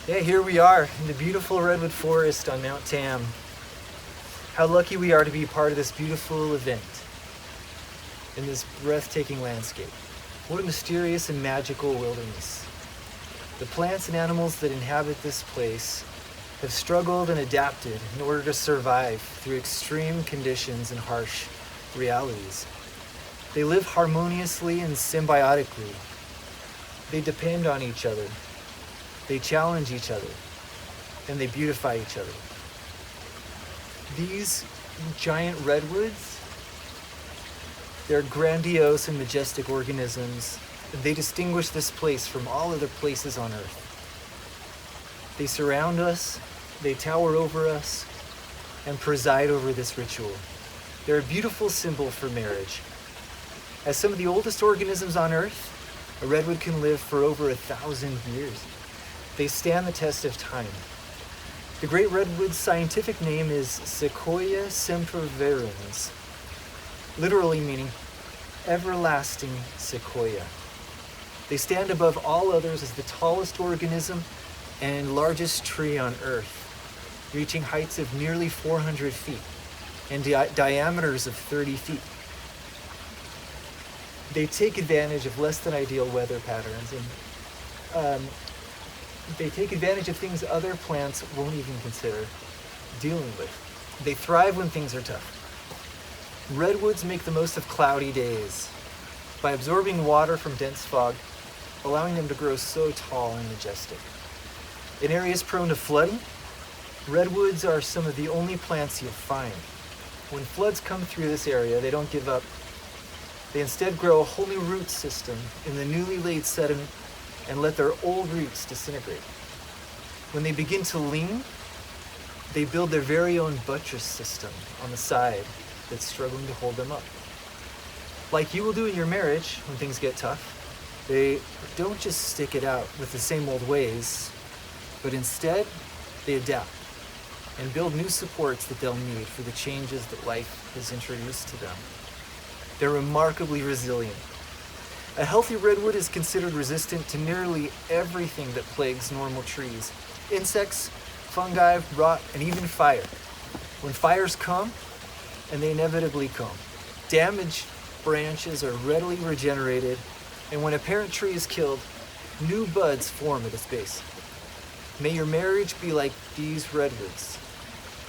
Yeah, here we are in the beautiful redwood forest on Mount Tam. How lucky we are to be part of this beautiful event in this breathtaking landscape. What a mysterious and magical wilderness. The plants and animals that inhabit this place have struggled and adapted in order to survive through extreme conditions and harsh realities. They live harmoniously and symbiotically. They depend on each other. They challenge each other, and they beautify each other. These giant redwoods, they're grandiose and majestic organisms. They distinguish this place from all other places on Earth. They surround us, they tower over us, and preside over this ritual. They're a beautiful symbol for marriage. As some of the oldest organisms on Earth, a redwood can live for over 1,000 years. They stand the test of time. The great redwood's scientific name is Sequoia sempervirens, literally meaning everlasting sequoia. They stand above all others as the tallest organism and largest tree on Earth, reaching heights of nearly 400 feet and diameters of 30 feet. They take advantage of less than ideal weather patterns, and they take advantage of things other plants won't even consider dealing with. They thrive when things are tough. Redwoods make the most of cloudy days by absorbing water from dense fog, allowing them to grow so tall and majestic. In areas prone to flooding, redwoods are some of the only plants you'll find. When floods come through this area, they don't give up. They instead grow a whole new root system in the newly laid sediment and let their old roots disintegrate. When they begin to lean, they build their very own buttress system on the side that's struggling to hold them up. Like you will do in your marriage when things get tough, they don't just stick it out with the same old ways, but instead they adapt and build new supports that they'll need for the changes that life has introduced to them. They're remarkably resilient. A healthy redwood is considered resistant to nearly everything that plagues normal trees. Insects, fungi, rot, and even fire. When fires come, and they inevitably come, damaged branches are readily regenerated, and when a parent tree is killed, new buds form at its base. May your marriage be like these redwoods,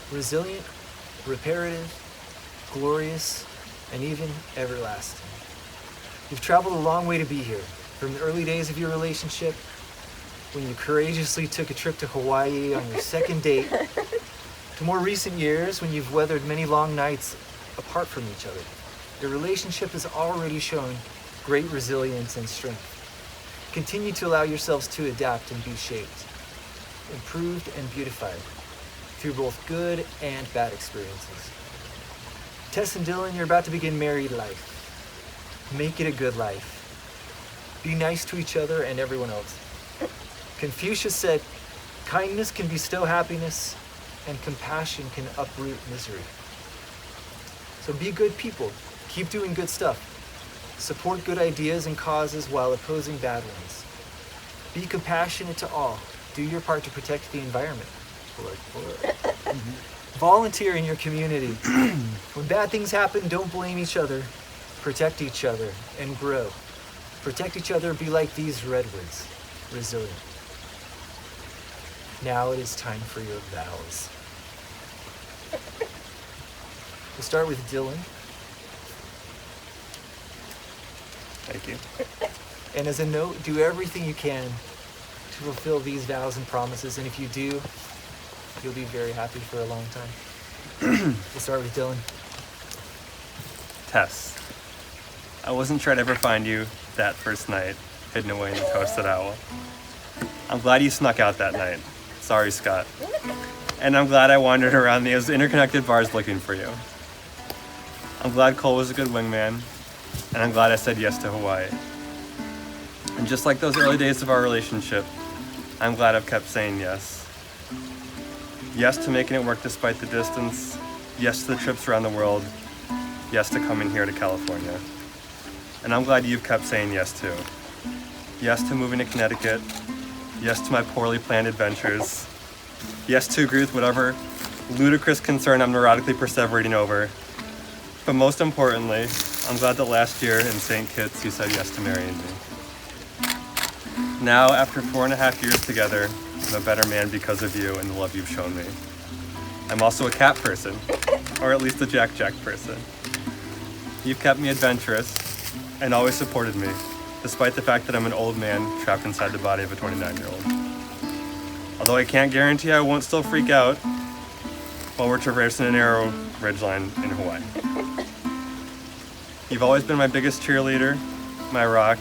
resilient, reparative, glorious, and even everlasting. You've traveled a long way to be here, from the early days of your relationship, when you courageously took a trip to Hawaii on your second date, to more recent years when you've weathered many long nights apart from each other. Your relationship has already shown great resilience and strength. Continue to allow yourselves to adapt and be shaped, improved and beautified through both good and bad experiences. Tess and Dylan, you're about to begin married life. Make it a good life. Be nice to each other and everyone else. Confucius said, kindness can bestow happiness and compassion can uproot misery. So be good people. Keep doing good stuff. Support good ideas and causes while opposing bad ones. Be compassionate to all. Do your part to protect the environment. Volunteer in your community. When bad things happen, don't blame each other. Protect each other and grow. Protect each other, be like these redwoods, resilient. Now it is time for your vows. We'll start with Dylan. Thank you. And as a note, do everything you can to fulfill these vows and promises, and if you do, you'll be very happy for a long time. We'll start with Dylan. Tess, I wasn't sure I'd ever find you that first night, hidden away in the toasted owl. I'm glad you snuck out that night. Sorry, Scott. And I'm glad I wandered around those interconnected bars looking for you. I'm glad Cole was a good wingman, and I'm glad I said yes to Hawaii. And just like those early days of our relationship, I'm glad I've kept saying yes. Yes to making it work despite the distance. Yes to the trips around the world. Yes to coming here to California. And I'm glad you've kept saying yes too. Yes to moving to Connecticut. Yes to my poorly planned adventures. Yes to agree with whatever ludicrous concern I'm neurotically perseverating over. But most importantly, I'm glad that last year in St. Kitts you said yes to marrying me. Now, after 4.5 years together, I'm a better man because of you and the love you've shown me. I'm also a cat person, or at least a Jack person. You've kept me adventurous and always supported me, despite the fact that I'm an old man trapped inside the body of a 29-year-old. Although I can't guarantee I won't still freak out while we're traversing a narrow ridgeline in Hawaii. You've always been my biggest cheerleader, my rock,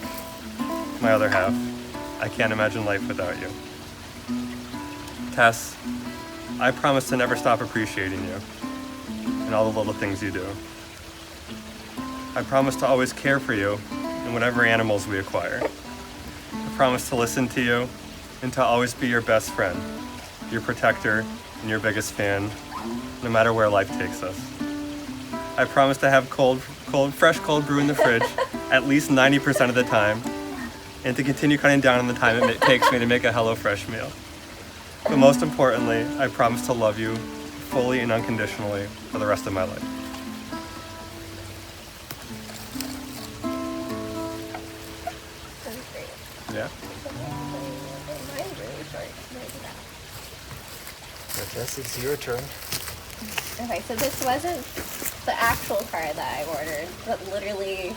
my other half. I can't imagine life without you. Tess, I promise to never stop appreciating you and all the little things you do. I promise to always care for you and whatever animals we acquire. I promise to listen to you and to always be your best friend, your protector, and your biggest fan, no matter where life takes us. I promise to have fresh cold brew in the fridge at least 90% of the time, and to continue cutting down on the time it takes me to make a HelloFresh meal. But most importantly, I promise to love you fully and unconditionally for the rest of my life. That's great. Yeah? Mine's really short. So Tess, it's your turn. Okay, so this wasn't the actual card that I ordered, but literally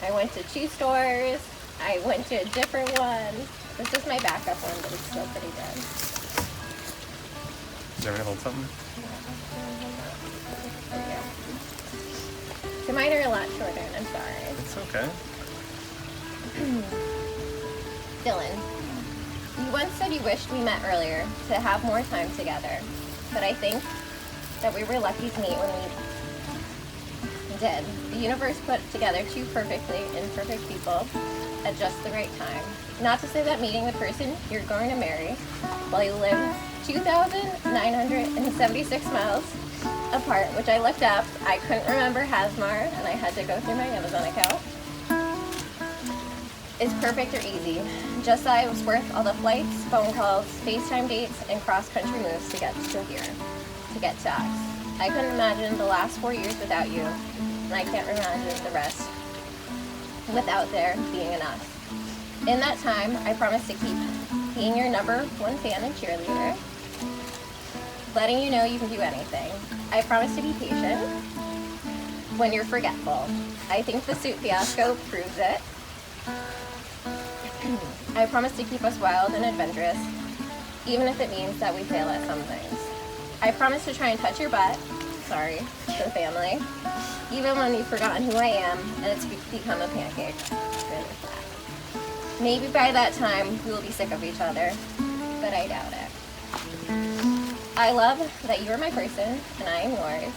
I went to 2 stores, I went to a different one. This is my backup one, but it's still pretty good. Is there gonna hold something? There we go. So mine are a lot shorter, and I'm sorry. It's okay. Dylan, you once said you wished we met earlier to have more time together, but I think that we were lucky to meet when we did. The universe put together 2 perfectly imperfect people at just the right time. Not to say that meeting the person you're going to marry while you live 2,976 miles apart, which I looked up. I couldn't remember Hasmar, and I had to go through my Amazon account. Is perfect or easy. Just that it was worth all the flights, phone calls, FaceTime dates, and cross-country moves to get to here, to get to us. I couldn't imagine the last 4 years without you, and I can't imagine the rest without there being an us. In that time, I promise to keep being your #1 fan and cheerleader, letting you know you can do anything. I promise to be patient when you're forgetful. I think the suit fiasco proves it. I promise to keep us wild and adventurous, even if it means that we fail at some things. I promise to try and touch your butt, sorry, to the family, even when you've forgotten who I am and it's become a pancake. Really flat. Maybe by that time we will be sick of each other, but I doubt it. I love that you are my person and I am yours,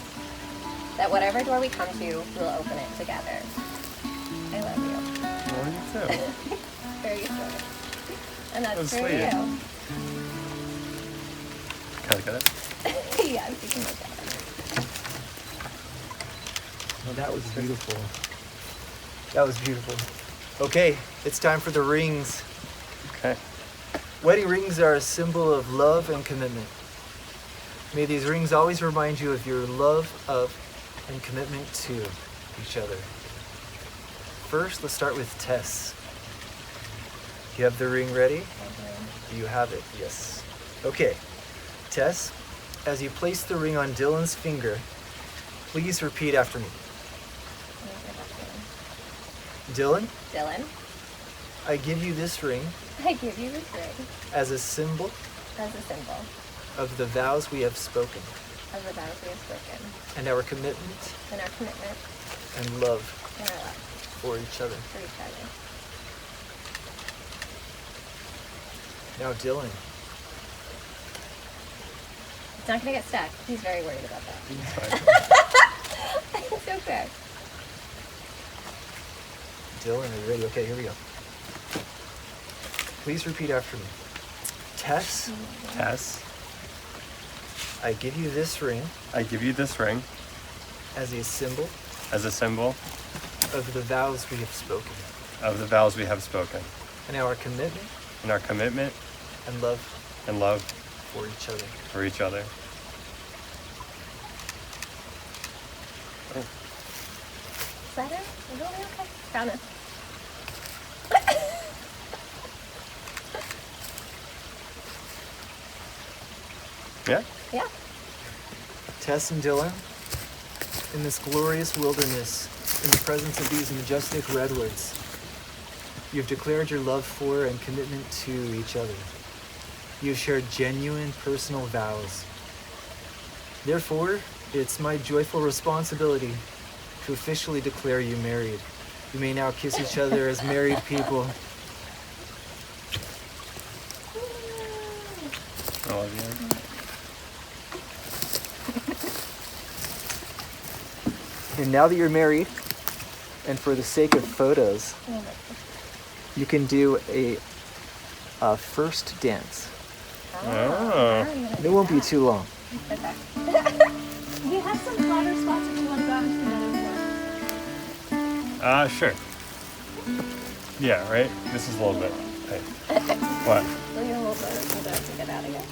that whatever door we come to, we'll open it together. I love you. Love you too. Very short. And that's That's for sweet. you. Can I look at it? Yes, you can look at it. Well, that was beautiful. That was beautiful. Okay, it's time for the rings. Okay. Wedding rings are a symbol of love and commitment. May these rings always remind you of your love of and commitment to each other. First, let's start with Tess. You have the ring ready? You have it, yes. Okay, Tess, as you place the ring on Dylan's finger, please repeat after me. Dylan, I give you this ring I give you this ring as a symbol as a symbol of the vows we have spoken of the vows we have spoken and our commitment and our commitment and love and our love for each other. for each other. Now, Dylan, It's not going to get stuck. He's very worried about that. It's fine. It's okay. Dylan, are you ready? Okay, here we go. Please repeat after me. Tess, Tess, I give you this ring I give you this ring as a symbol as a symbol of the vows we have spoken of the vows we have spoken and our commitment and our commitment and love and love for each other. for each other. Is that it? Is it okay? Found it. Yeah? Yeah. Tess and Dylan, in this glorious wilderness, in the presence of these majestic redwoods, you've declared your love for and commitment to each other. You've shared genuine personal vows. Therefore, it's my joyful responsibility to officially declare you married. You may now kiss each other as married people. I love you. And now that you're married, and for the sake of photos, you can do a first dance. Oh. It won't be too long. Okay. We have some flatter spots if you want to go out into the meadows more. Sure. Yeah, right? This is a little bit. Hey. What? Will you hold the window to get out of here?